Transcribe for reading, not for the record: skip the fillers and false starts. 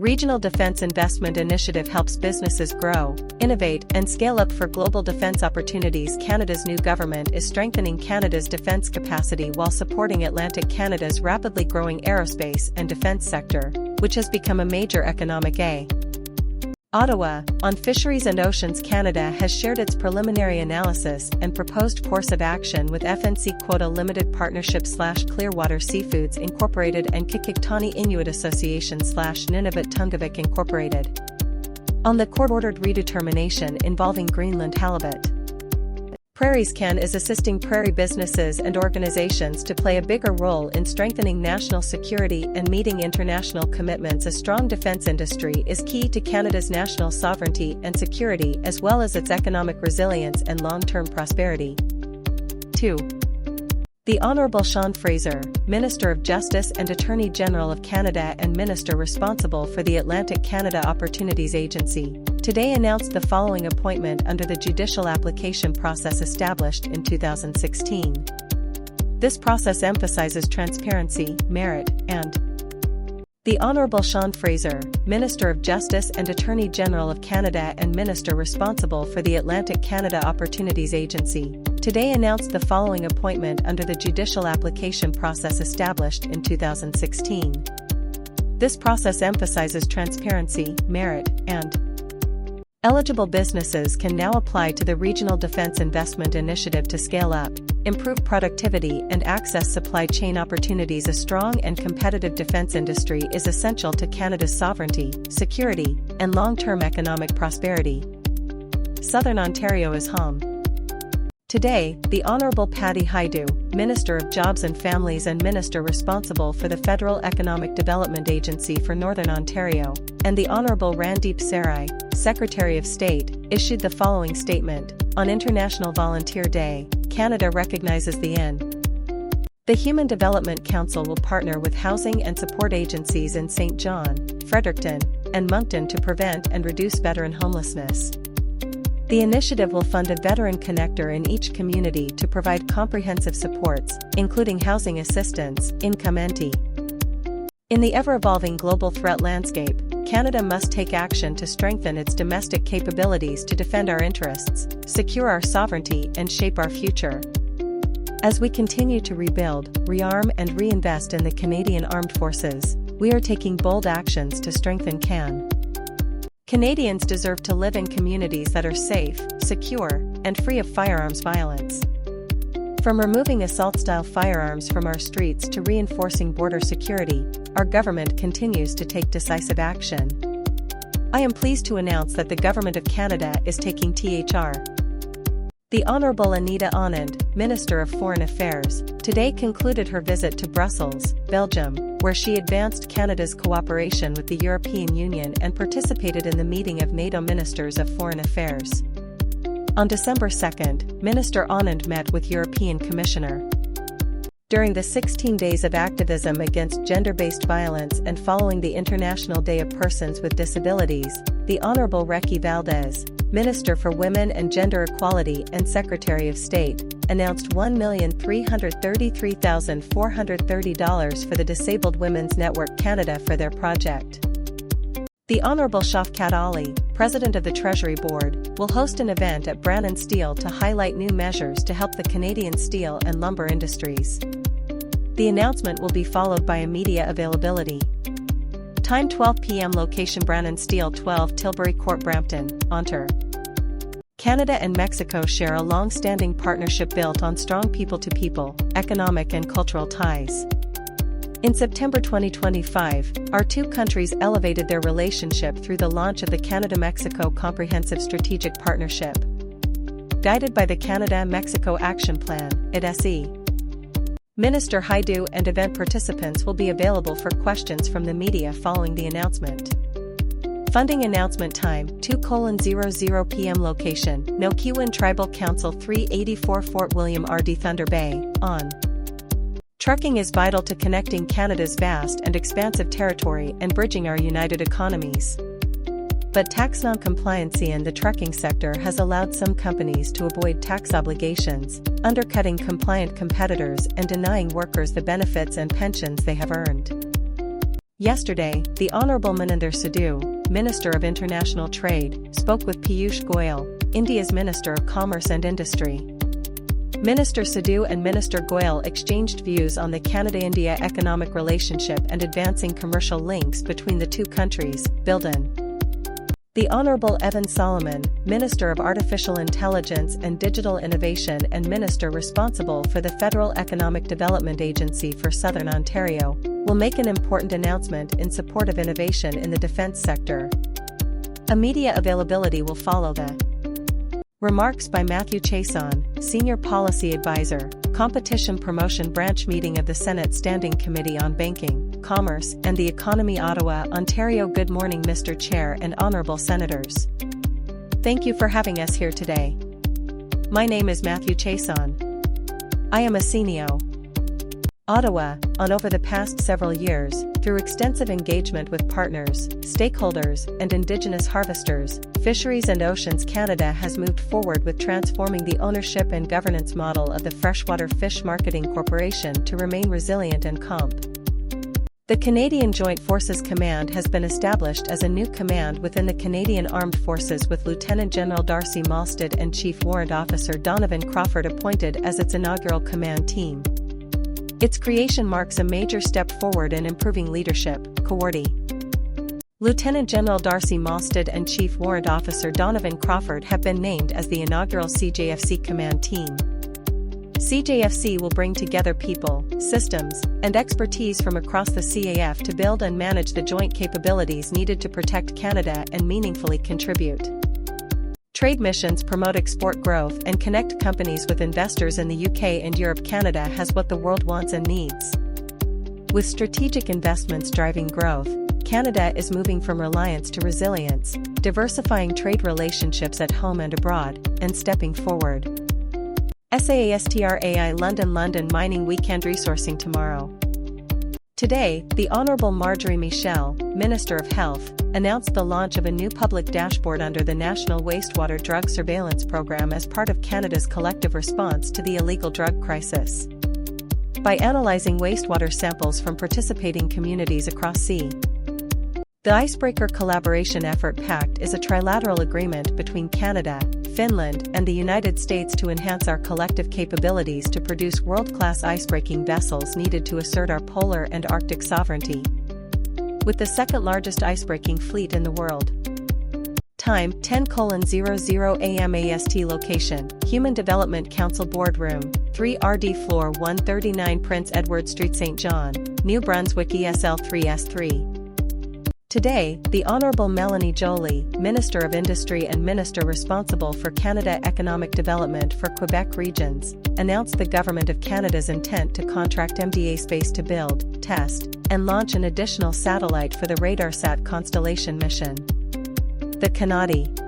Regional Defense Investment Initiative helps businesses grow, innovate, and scale up for global defense opportunities. Canada's new government is strengthening Canada's defense capacity while supporting Atlantic Canada's rapidly growing aerospace and defense sector, which has become a major economic area. Ottawa, on Fisheries and Oceans Canada has shared its preliminary analysis and proposed course of action with FNC Quota Limited Partnership / Clearwater Seafoods Incorporated and Qikiqtani Inuit Association / Nunavut Tunngavik Incorporated on the court-ordered redetermination involving Greenland halibut. PrairiesCan is assisting prairie businesses and organizations to play a bigger role in strengthening national security and meeting international commitments. A strong defense industry is key to Canada's national sovereignty and security as well as its economic resilience and long-term prosperity. 2. The Honourable Sean Fraser, Minister of Justice and Attorney General of Canada and Minister responsible for the Atlantic Canada Opportunities Agency, today announced the following appointment under the judicial application process established in 2016. This process emphasizes transparency, merit, and the Honourable Sean Fraser, Minister of Justice and Attorney General of Canada and Minister responsible for the Atlantic Canada Opportunities Agency, today announced the following appointment under the judicial application process established in 2016. This process emphasizes transparency, merit, and eligible businesses can now apply to the Regional Defense Investment Initiative to scale up, improve productivity and access supply chain opportunities. A strong and competitive defense industry is essential to Canada's sovereignty, security, and long-term economic prosperity. Southern Ontario is home. Today, the Honourable Patty Hajdu, Minister of Jobs and Families and Minister responsible for the Federal Economic Development Agency for Northern Ontario, and the Honourable Randeep Sarai, Secretary of State, issued the following statement. On International Volunteer Day, Canada recognizes the The Human Development Council will partner with housing and support agencies in St. John, Fredericton, and Moncton to prevent and reduce veteran homelessness. The initiative will fund a veteran connector in each community to provide comprehensive supports, including housing assistance, income entry. In the ever-evolving global threat landscape, Canada must take action to strengthen its domestic capabilities to defend our interests, secure our sovereignty and shape our future. As we continue to rebuild, rearm and reinvest in the Canadian Armed Forces, we are taking bold actions to strengthen Canadians deserve to live in communities that are safe, secure, and free of firearms violence. From removing assault-style firearms from our streets to reinforcing border security, our government continues to take decisive action. I am pleased to announce that the Government of Canada is taking THR. The Honourable Anita Anand, Minister of Foreign Affairs, today concluded her visit to Brussels, Belgium, where she advanced Canada's cooperation with the European Union and participated in the meeting of NATO Ministers of Foreign Affairs. On December 2, Minister Anand met with European Commissioner. During the 16 days of activism against gender-based violence and following the International Day of Persons with Disabilities, the Honourable Reki Valdez, Minister for Women and Gender Equality and Secretary of State, announced $1,333,430 for the Disabled Women's Network Canada for their project. The Honourable Shafkat Ali, President of the Treasury Board, will host an event at Brannan Steel to highlight new measures to help the Canadian steel and lumber industries. The announcement will be followed by a media availability. Time 12 p.m. Location Brannan Steel 12 Tilbury Court Brampton, Ontario. Canada and Mexico share a long-standing partnership built on strong people-to-people, economic and cultural ties. In September 2025, our two countries elevated their relationship through the launch of the Canada-Mexico Comprehensive Strategic Partnership. Guided by the Canada-Mexico Action Plan, IDSE. Minister Hajdu and event participants will be available for questions from the media following the announcement. Funding announcement time 2:00 p.m. Location Nokiwin Tribal Council 384 Fort William RD Thunder Bay, on. Trucking is vital to connecting Canada's vast and expansive territory and bridging our united economies. But tax non-compliancy in the trucking sector has allowed some companies to avoid tax obligations, undercutting compliant competitors and denying workers the benefits and pensions they have earned. Yesterday, the Honorable Maninder Sidhu, Minister of International Trade, spoke with Piyush Goyal, India's Minister of Commerce and Industry. Minister Sidhu and Minister Goyal exchanged views on the Canada-India economic relationship and advancing commercial links between the two countries, Bilden. The Honorable Evan Solomon, Minister of Artificial Intelligence and Digital Innovation and Minister responsible for the Federal Economic Development Agency for Southern Ontario, will make an important announcement in support of innovation in the defence sector. A media availability will follow the remarks by Matthew Chason, Senior Policy Advisor, Competition Promotion Branch meeting of the Senate Standing Committee on Banking, Commerce and the Economy, Ottawa, Ontario. Good morning, Mr. Chair and Honourable Senators. Thank you for having us here today. My name is Matthew Chason. I am a CNEO. Ottawa, over the past several years, through extensive engagement with partners, stakeholders, and Indigenous harvesters, Fisheries and Oceans Canada has moved forward with transforming the ownership and governance model of the Freshwater Fish Marketing Corporation to remain resilient and comp. The Canadian Joint Forces Command has been established as a new command within the Canadian Armed Forces with Lieutenant General Darcy Malstead and Chief Warrant Officer Donovan Crawford appointed as its inaugural command team. Its creation marks a major step forward in improving leadership, coordination. Lieutenant General Darcy Malstead and Chief Warrant Officer Donovan Crawford have been named as the inaugural CJFC command team. CJFC will bring together people, systems, and expertise from across the CAF to build and manage the joint capabilities needed to protect Canada and meaningfully contribute. Trade missions promote export growth and connect companies with investors in the UK and Europe. Canada has what the world wants and needs. With strategic investments driving growth, Canada is moving from reliance to resilience, diversifying trade relationships at home and abroad, and stepping forward. SAASTRAI London Mining Weekend Resourcing tomorrow. Today, the Honourable Marjorie Michel, Minister of Health, announced the launch of a new public dashboard under the National Wastewater Drug Surveillance Program as part of Canada's collective response to the illegal drug crisis. By analysing wastewater samples from participating communities across the Icebreaker Collaboration Effort Pact is a trilateral agreement between Canada, Finland, and the United States to enhance our collective capabilities to produce world-class icebreaking vessels needed to assert our polar and Arctic sovereignty. With the second-largest icebreaking fleet in the world. Time 10:00 a.m. AST. Location: Human Development Council Boardroom, 3 RD Floor 139 Prince Edward Street, St. John, New Brunswick ESL 3S3. Today, the Honourable Melanie Joly, Minister of Industry and Minister responsible for Canada Economic Development for Quebec Regions, announced the Government of Canada's intent to contract MDA Space to build, test, and launch an additional satellite for the RadarSat constellation mission. The Kanadi